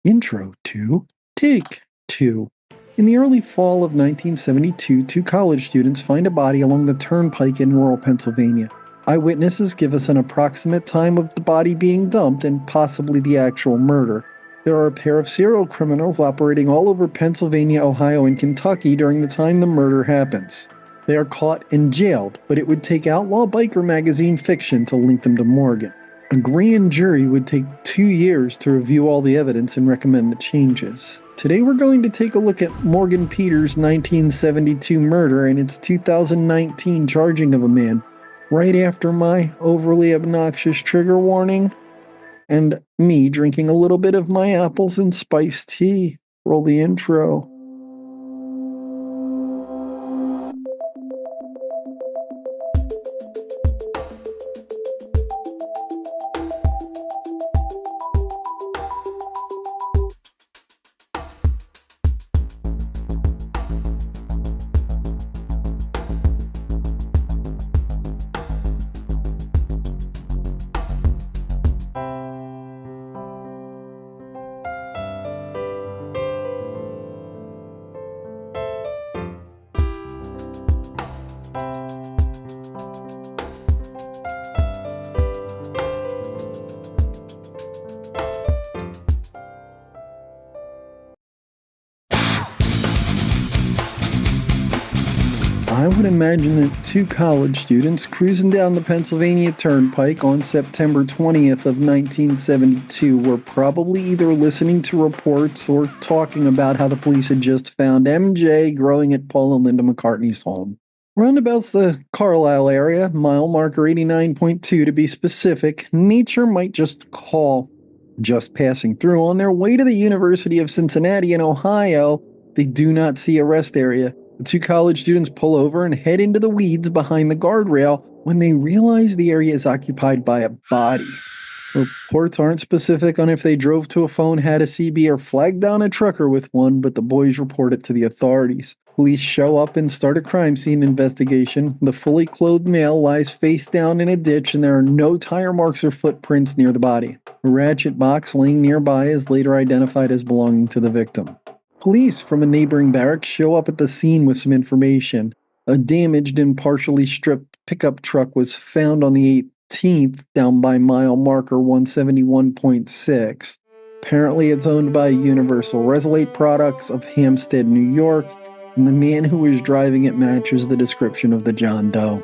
Intro to Take Two. In the early fall of 1972, two college students find a body along the Turnpike in rural Pennsylvania. Eyewitnesses give us an approximate time of the body being dumped and possibly the actual murder. There are a pair of serial criminals operating all over Pennsylvania, Ohio, and Kentucky during the time the murder happens. They are caught and jailed, but it would take outlaw biker magazine fiction to link them to Morgan. A grand jury would take 2 years to review all the evidence and recommend the changes. Today we're going to take a look at Morgan Peters' 1972 murder and its 2019 charging of a man, right after my overly obnoxious trigger warning, and me drinking a little bit of my apples and spiced tea. Roll the intro. I would imagine that two college students cruising down the Pennsylvania Turnpike on September 20th of 1972 were probably either listening to reports or talking about how the police had just found MJ growing at Paul and Linda McCartney's home. Roundabout's the Carlisle area, mile marker 89.2 to be specific, nature might just call. Just passing through on their way to the University of Cincinnati in Ohio, they do not see a rest area. The two college students pull over and head into the weeds behind the guardrail when they realize the area is occupied by a body. Reports aren't specific on if they drove to a phone, had a CB, or flagged down a trucker with one, but the boys report it to the authorities. Police show up and start a crime scene investigation. The fully clothed male lies face down in a ditch and there are no tire marks or footprints near the body. A ratchet box laying nearby is later identified as belonging to the victim. Police from a neighboring barracks show up at the scene with some information. A damaged and partially stripped pickup truck was found on the 18th down by mile marker 171.6. Apparently it's owned by Universal Resolate Products of Hampstead, New York, and the man who was driving it matches the description of the John Doe.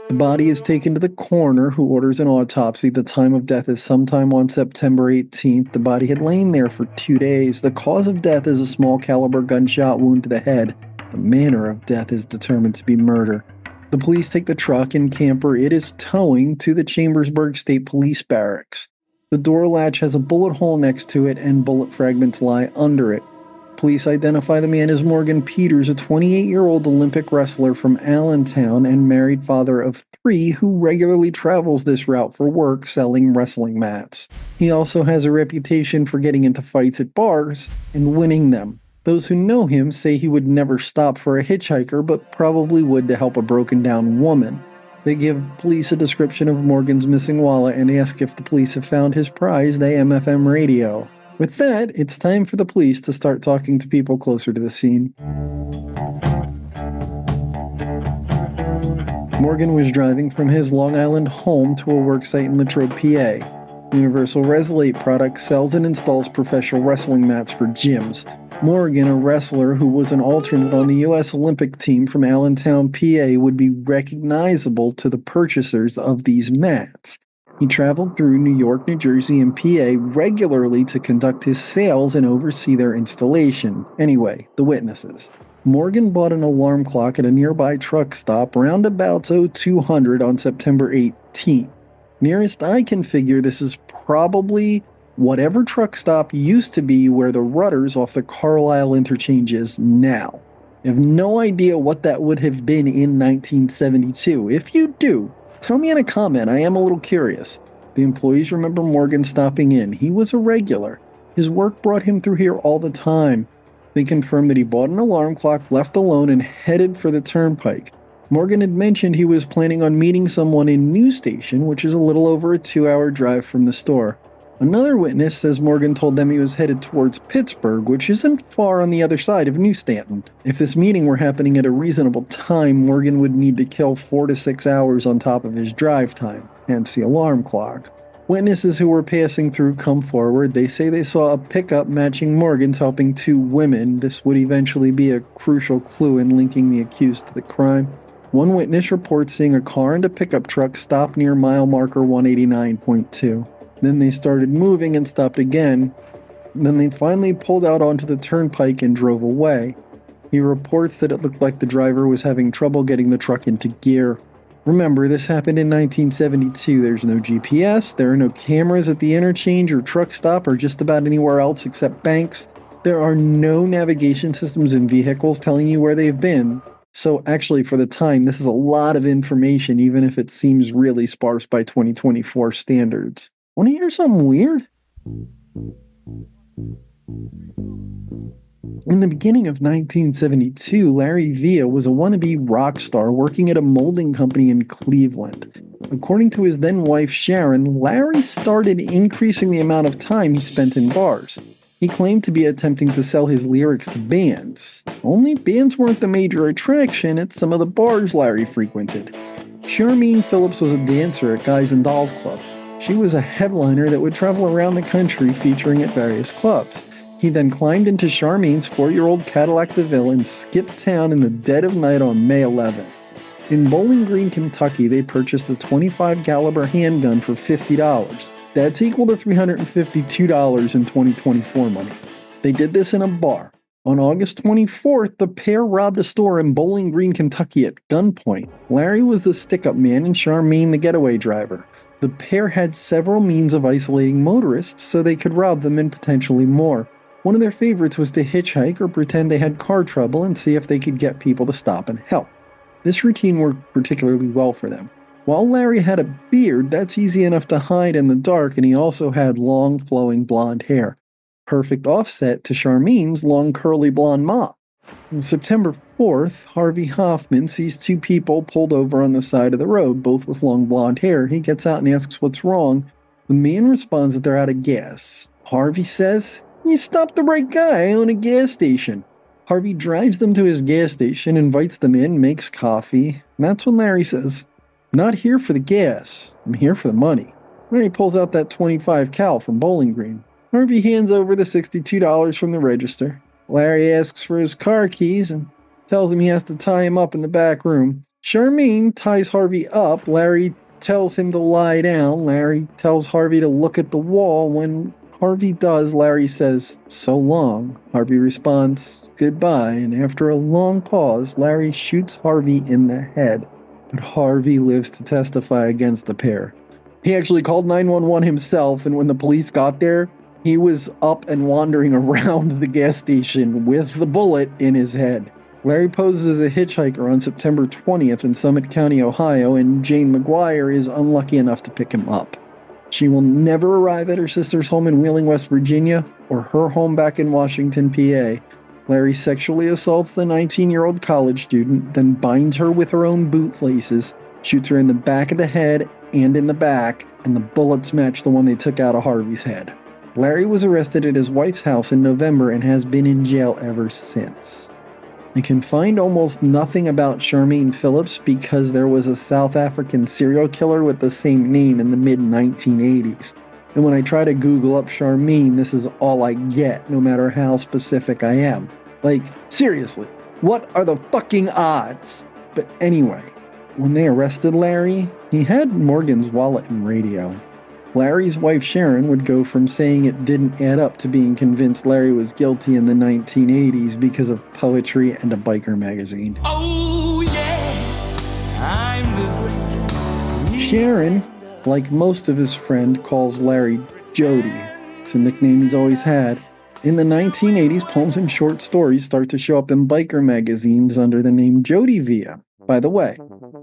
The body is taken to the coroner, who orders an autopsy. The time of death is sometime on September 18th. The body had lain there for 2 days. The cause of death is a small caliber gunshot wound to the head. The manner of death is determined to be murder. The police take the truck and camper it is towing to the Chambersburg State Police Barracks. The door latch has a bullet hole next to it and bullet fragments lie under it. Police identify the man as Morgan Peters, a 28-year-old Olympic wrestler from Allentown and married father of 3 who regularly travels this route for work selling wrestling mats. He also has a reputation for getting into fights at bars and winning them. Those who know him say he would never stop for a hitchhiker, but probably would to help a broken-down woman. They give police a description of Morgan's missing wallet and ask if the police have found his prized AM/FM radio. With that, it's time for the police to start talking to people closer to the scene. Morgan was driving from his Long Island home to a worksite in Latrobe, PA. Universal Resolate Products sells and installs professional wrestling mats for gyms. Morgan, a wrestler who was an alternate on the U.S. Olympic team from Allentown, PA, would be recognizable to the purchasers of these mats. He traveled through New York, New Jersey, and PA regularly to conduct his sales and oversee their installation. Anyway, the witnesses. Morgan bought an alarm clock at a nearby truck stop roundabouts 0200 on September 18th. Nearest I can figure, this is probably whatever truck stop used to be where the rudders off the Carlisle interchange is now. I have no idea what that would have been in 1972. If you do, tell me in a comment, I am a little curious. The employees remember Morgan stopping in. He was a regular. His work brought him through here all the time. They confirmed that he bought an alarm clock, left alone, and headed for the Turnpike. Morgan had mentioned he was planning on meeting someone in New Station, which is a little over a 2-hour drive from the store. Another witness says Morgan told them he was headed towards Pittsburgh, which isn't far on the other side of New Stanton. If this meeting were happening at a reasonable time, Morgan would need to kill 4 to 6 hours on top of his drive time, hence the alarm clock. Witnesses who were passing through come forward. They say they saw a pickup matching Morgan's helping 2 women. This would eventually be a crucial clue in linking the accused to the crime. One witness reports seeing a car and a pickup truck stop near mile marker 189.2. Then they started moving and stopped again. Then they finally pulled out onto the turnpike and drove away. He reports that it looked like the driver was having trouble getting the truck into gear. Remember, this happened in 1972. There's no GPS, there are no cameras at the interchange or truck stop or just about anywhere else except banks. There are no navigation systems in vehicles telling you where they've been. So actually, for the time, this is a lot of information, even if it seems really sparse by 2024 standards. Want to hear something weird? In the beginning of 1972, Larry Villa was a wannabe rock star working at a molding company in Cleveland. According to his then wife Sharon, Larry started increasing the amount of time he spent in bars. He claimed to be attempting to sell his lyrics to bands. Only bands weren't the major attraction at some of the bars Larry frequented. Charmaine Phillips was a dancer at Guys and Dolls Club. She was a headliner that would travel around the country featuring at various clubs. He then climbed into Charmaine's 4-year-old Cadillac DeVille and skipped town in the dead of night on May 11th. In Bowling Green, Kentucky, they purchased a .25 caliber handgun for $50. That's equal to $352 in 2024 money. They did this in a bar. On August 24th, the pair robbed a store in Bowling Green, Kentucky at gunpoint. Larry was the stick-up man and Charmaine the getaway driver. The pair had several means of isolating motorists so they could rob them and potentially more. One of their favorites was to hitchhike or pretend they had car trouble and see if they could get people to stop and help. This routine worked particularly well for them. While Larry had a beard, that's easy enough to hide in the dark, and he also had long, flowing blonde hair. Perfect offset to Charmaine's long, curly blonde mop. On September 4th, Harvey Hoffman sees 2 people pulled over on the side of the road, both with long blonde hair. He gets out and asks what's wrong. The man responds that they're out of gas. Harvey says, "You stopped the right guy. I own a gas station." Harvey drives them to his gas station, invites them in, makes coffee. And that's when Larry says, "I'm not here for the gas. I'm here for the money." Larry pulls out that .25 cal from Bowling Green. Harvey hands over the $62 from the register. Larry asks for his car keys and tells him he has to tie him up in the back room. Charmaine ties Harvey up. Larry tells him to lie down. Larry tells Harvey to look at the wall. When Harvey does, Larry says, "So long." Harvey responds, "Goodbye," and after a long pause, Larry shoots Harvey in the head. But Harvey lives to testify against the pair. He actually called 911 himself, and when the police got there, he was up and wandering around the gas station with the bullet in his head. Larry poses as a hitchhiker on September 20th in Summit County, Ohio, and Jane McGuire is unlucky enough to pick him up. She will never arrive at her sister's home in Wheeling, West Virginia, or her home back in Washington, PA. Larry sexually assaults the 19-year-old college student, then binds her with her own bootlaces, shoots her in the back of the head and in the back, and the bullets match the one they took out of Harvey's head. Larry was arrested at his wife's house in November and has been in jail ever since. I can find almost nothing about Charmaine Phillips because there was a South African serial killer with the same name in the mid-1980s. And when I try to Google up Charmaine, this is all I get, no matter how specific I am. Like, seriously, what are the fucking odds? But anyway, when they arrested Larry, he had Morgan's wallet and radio. Larry's wife Sharon would go from saying it didn't add up to being convinced Larry was guilty in the 1980s because of poetry and a biker magazine. Oh yes, I'm the great. Sharon, like most of his friend, calls Larry Jody. It's a nickname he's always had. In the 1980s, poems and short stories start to show up in biker magazines under the name Jody Villa. By the way,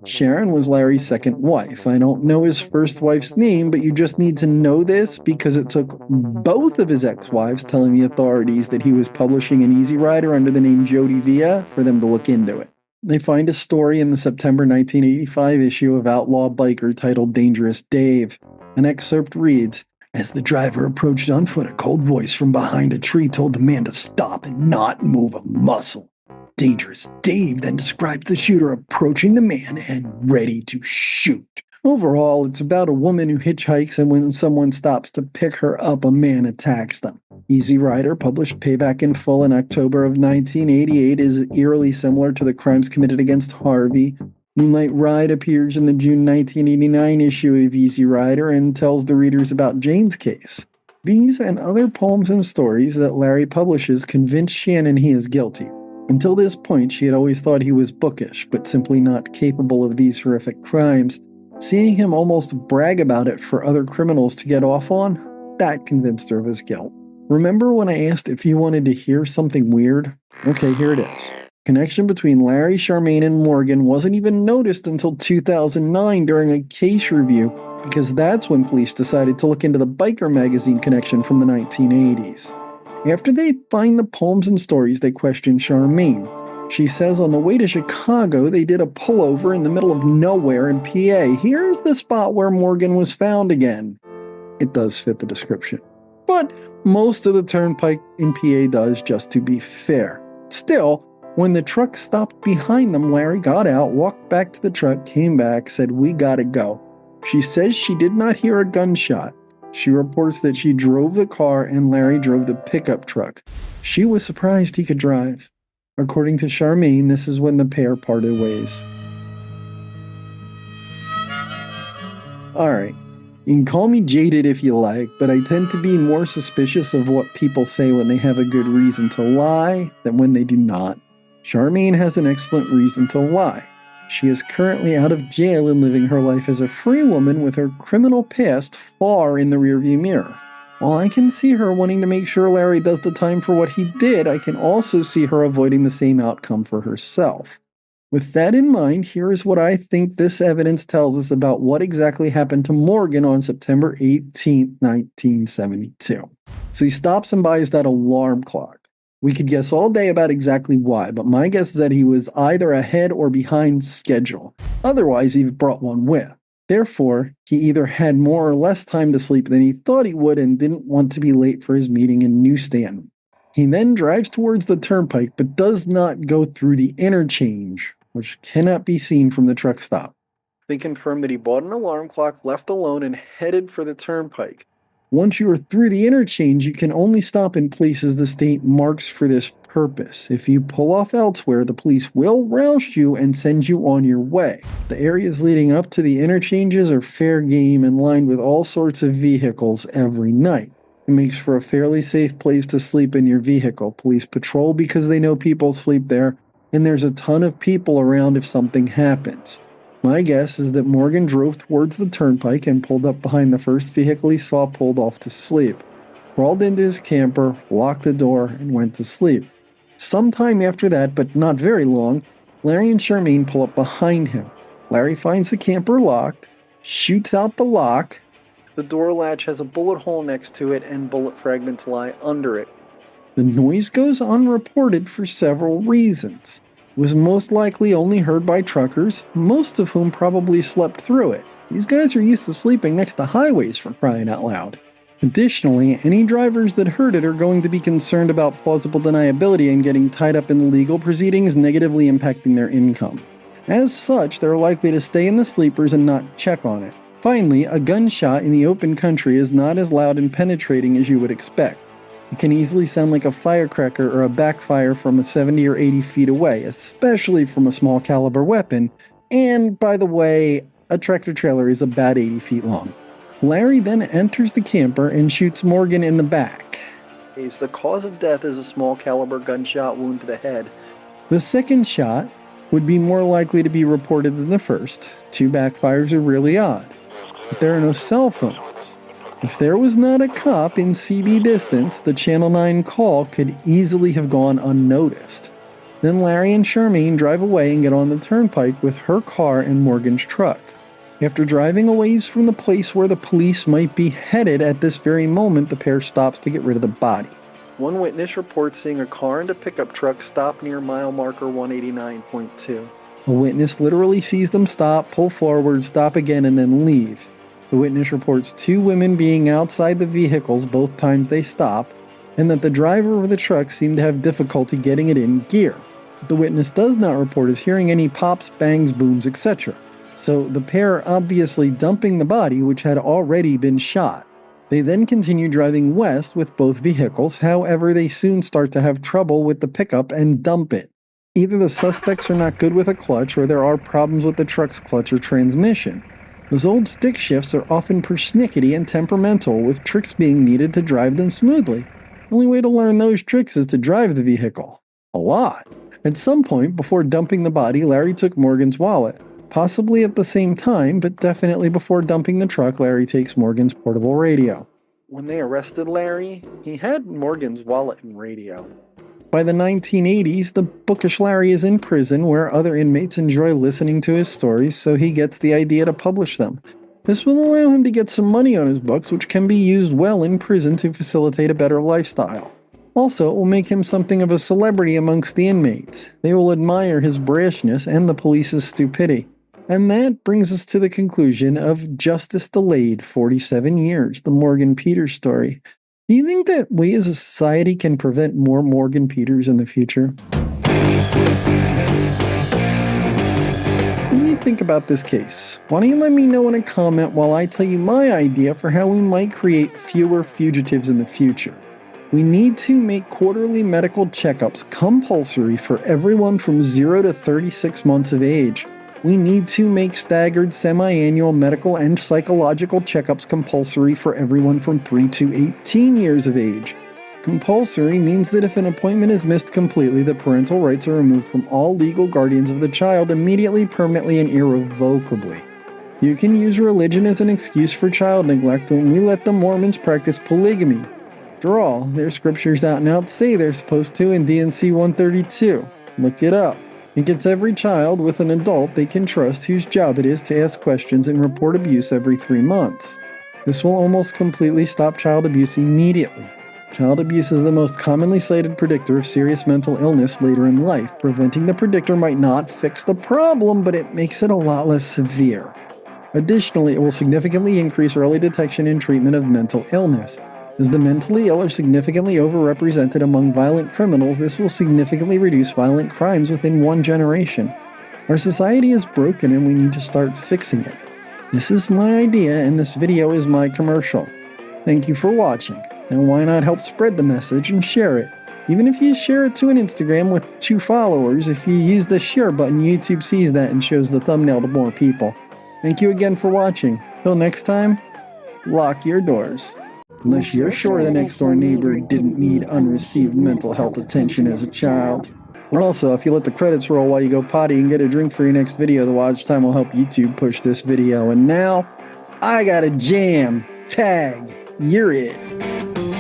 Sharon was Larry's second wife. I don't know his first wife's name, but you just need to know this because it took both of his ex-wives telling the authorities that he was publishing an Easy Rider under the name Jody Villa for them to look into it. They find a story in the September 1985 issue of Outlaw Biker titled Dangerous Dave. An excerpt reads, As the driver approached on foot, a cold voice from behind a tree told the man to stop and not move a muscle. Dangerous Dave then described the shooter approaching the man and ready to shoot. Overall, it's about a woman who hitchhikes, and when someone stops to pick her up, a man attacks them. Easy Rider, published Payback in Full in October of 1988, is eerily similar to the crimes committed against Harvey. Moonlight Ride appears in the June 1989 issue of Easy Rider and tells the readers about Jane's case. These and other poems and stories that Larry publishes convince Shannon he is guilty. Until this point, she had always thought he was bookish, but simply not capable of these horrific crimes. Seeing him almost brag about it for other criminals to get off on, that convinced her of his guilt. Remember when I asked if you wanted to hear something weird? Okay, here it is. Connection between Larry, Charmaine, and Morgan wasn't even noticed until 2009 during a case review, because that's when police decided to look into the biker magazine connection from the 1980s. After they find the poems and stories, they question Charmaine. She says on the way to Chicago, they did a pullover in the middle of nowhere in PA. Here's the spot where Morgan was found again. It does fit the description. But most of the Turnpike in PA does, just to be fair. Still, when the truck stopped behind them, Larry got out, walked back to the truck, came back, said, "We gotta go." She says she did not hear a gunshot. She reports that she drove the car and Larry drove the pickup truck. She was surprised he could drive. According to Charmaine, this is when the pair parted ways. Alright, you can call me jaded if you like, but I tend to be more suspicious of what people say when they have a good reason to lie than when they do not. Charmaine has an excellent reason to lie. She is currently out of jail and living her life as a free woman with her criminal past far in the rearview mirror. While I can see her wanting to make sure Larry does the time for what he did, I can also see her avoiding the same outcome for herself. With that in mind, here is what I think this evidence tells us about what exactly happened to Morgan on September 18, 1972. So he stops and buys that alarm clock. We could guess all day about exactly why, but my guess is that he was either ahead or behind schedule. Otherwise, he brought one with. Therefore, he either had more or less time to sleep than he thought he would and didn't want to be late for his meeting in New Stanton. He then drives towards the Turnpike but does not go through the interchange, which cannot be seen from the truck stop. They confirm that he bought an alarm clock, left alone, and headed for the Turnpike. Once you are through the interchange, you can only stop in places the state marks for this purpose. If you pull off elsewhere, the police will rouse you and send you on your way. The areas leading up to the interchanges are fair game and lined with all sorts of vehicles every night. It makes for a fairly safe place to sleep in your vehicle. Police patrol because they know people sleep there, and there's a ton of people around if something happens. My guess is that Morgan drove towards the Turnpike and pulled up behind the first vehicle he saw pulled off to sleep, crawled into his camper, locked the door, and went to sleep. Sometime after that, but not very long, Larry and Charmaine pull up behind him. Larry finds the camper locked, shoots out the lock. The door latch has a bullet hole next to it and bullet fragments lie under it. The noise goes unreported for several reasons. It was most likely only heard by truckers, most of whom probably slept through it. These guys are used to sleeping next to highways, for crying out loud. Additionally, any drivers that heard it are going to be concerned about plausible deniability and getting tied up in legal proceedings, negatively impacting their income. As such, they're likely to stay in the sleepers and not check on it. Finally, a gunshot in the open country is not as loud and penetrating as you would expect. It can easily sound like a firecracker or a backfire from 70 or 80 feet away, especially from a small caliber weapon, and by the way, a tractor trailer is about 80 feet long. Larry then enters the camper and shoots Morgan in the back. The cause of death is a small caliber gunshot wound to the head. The second shot would be more likely to be reported than the first. 2 backfires are really odd. But there are no cell phones. If there was not a cop in CB distance, the Channel 9 call could easily have gone unnoticed. Then Larry and Charmaine drive away and get on the Turnpike with her car and Morgan's truck. After driving a ways from the place where the police might be headed at this very moment, the pair stops to get rid of the body. One witness reports seeing a car and a pickup truck stop near mile marker 189.2. A witness literally sees them stop, pull forward, stop again, and then leave. The witness reports 2 women being outside the vehicles both times they stop, and that the driver of the truck seemed to have difficulty getting it in gear. What the witness does not report is hearing any pops, bangs, booms, etc. So the pair are obviously dumping the body, which had already been shot. They then continue driving west with both vehicles, however they soon start to have trouble with the pickup and dump it. Either the suspects are not good with a clutch or there are problems with the truck's clutch or transmission. Those old stick shifts are often persnickety and temperamental, with tricks being needed to drive them smoothly. The only way to learn those tricks is to drive the vehicle. A lot. At some point before dumping the body, Larry took Morgan's wallet. Possibly at the same time, but definitely before dumping the truck, Larry takes Morgan's portable radio. When they arrested Larry, he had Morgan's wallet and radio. By the 1980s, the bookish Larry is in prison where other inmates enjoy listening to his stories, so he gets the idea to publish them. This will allow him to get some money on his books, which can be used well in prison to facilitate a better lifestyle. Also, it will make him something of a celebrity amongst the inmates. They will admire his brashness and the police's stupidity. And that brings us to the conclusion of Justice Delayed 47 Years, the Morgan Peters story. Do you think that we as a society can prevent more Morgan Peters in the future? What do you think about this case? Why don't you let me know in a comment while I tell you my idea for how we might create fewer fugitives in the future. We need to make quarterly medical checkups compulsory for everyone from 0 to 36 months of age. We need to make staggered semi-annual medical and psychological checkups compulsory for everyone from 3 to 18 years of age. Compulsory means that if an appointment is missed completely, the parental rights are removed from all legal guardians of the child immediately, permanently, and irrevocably. You can use religion as an excuse for child neglect when we let the Mormons practice polygamy. After all, their scriptures out and out say they're supposed to in D&C 132. Look it up. It gets every child with an adult they can trust whose job it is to ask questions and report abuse every 3 months. This will almost completely stop child abuse immediately. Child abuse is the most commonly cited predictor of serious mental illness later in life. Preventing the predictor might not fix the problem, but it makes it a lot less severe. Additionally, it will significantly increase early detection and treatment of mental illness. As the mentally ill are significantly overrepresented among violent criminals, this will significantly reduce violent crimes within 1 generation. Our society is broken and we need to start fixing it. This is my idea and this video is my commercial. Thank you for watching. And why not help spread the message and share it? Even if you share it to an Instagram with 2 followers, if you use the share button, YouTube sees that and shows the thumbnail to more people. Thank you again for watching. Till next time, lock your doors. Unless you're sure the next door neighbor didn't need unreceived mental health attention as a child. And also, if you let the credits roll while you go potty and get a drink for your next video, the watch time will help YouTube push this video. And now, I got a jam. Tag. You're it.